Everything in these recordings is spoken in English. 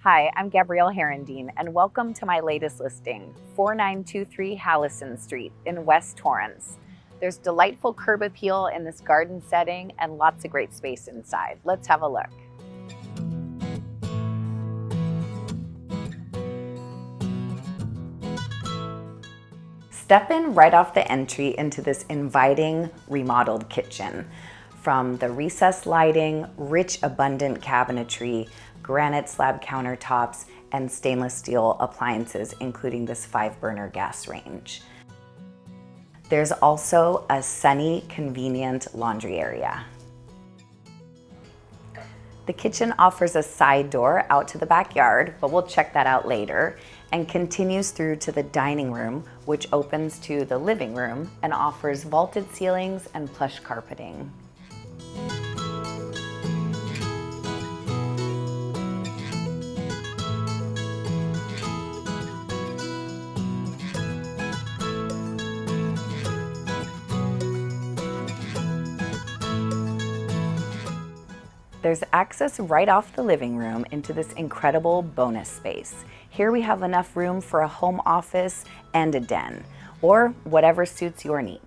Hi, I'm Gabrielle Herendeen, and welcome to my latest listing, 4923 Halison Street in West Torrance. There's delightful curb appeal in this garden setting and lots of great space inside. Let's have a look. Step in right off the entry into this inviting remodeled kitchen. From the recessed lighting, rich abundant cabinetry, granite slab countertops, and stainless steel appliances, including this 5-burner gas range. There's also a sunny, convenient laundry area. The kitchen offers a side door out to the backyard, but we'll check that out later, and continues through to the dining room, which opens to the living room and offers vaulted ceilings and plush carpeting. There's access right off the living room into this incredible bonus space. Here we have enough room for a home office and a den, or whatever suits your needs.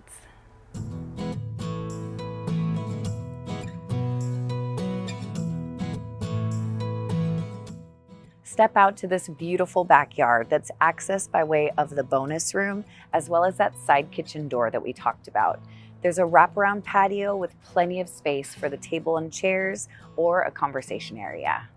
Step out to this beautiful backyard that's accessed by way of the bonus room, as well as that side kitchen door that we talked about. There's a wraparound patio with plenty of space for the table and chairs or a conversation area.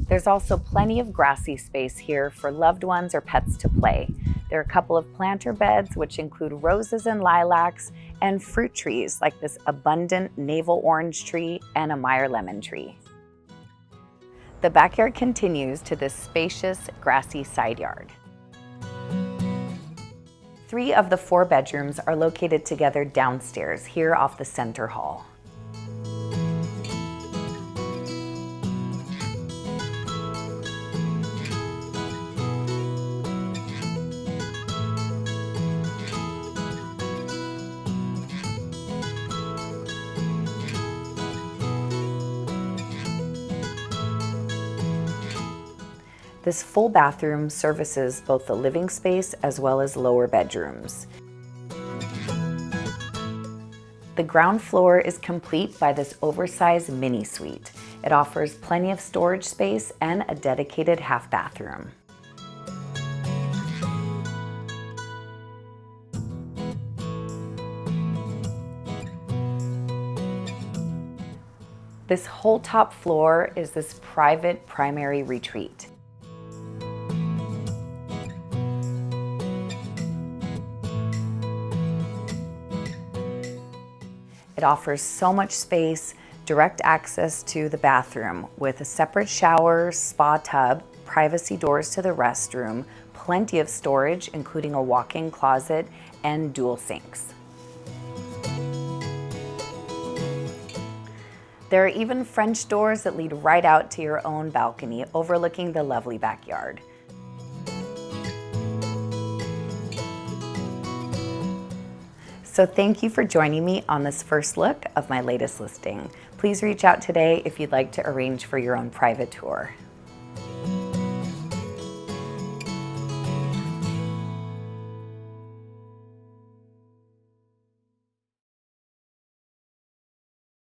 There's also plenty of grassy space here for loved ones or pets to play. There are a couple of planter beds, which include roses and lilacs, and fruit trees like this abundant navel orange tree and a Meyer lemon tree. The backyard continues to this spacious, grassy side yard. 3 of the 4 bedrooms are located together downstairs, here off the center hall. This full bathroom services both the living space as well as lower bedrooms. The ground floor is complete by this oversized mini suite. It offers plenty of storage space and a dedicated half bathroom. This whole top floor is this private primary retreat. It offers so much space, direct access to the bathroom with a separate shower, spa tub, privacy doors to the restroom, plenty of storage, including a walk-in closet and dual sinks. There are even French doors that lead right out to your own balcony, overlooking the lovely backyard. So thank you for joining me on this first look of my latest listing. Please reach out today if you'd like to arrange for your own private tour.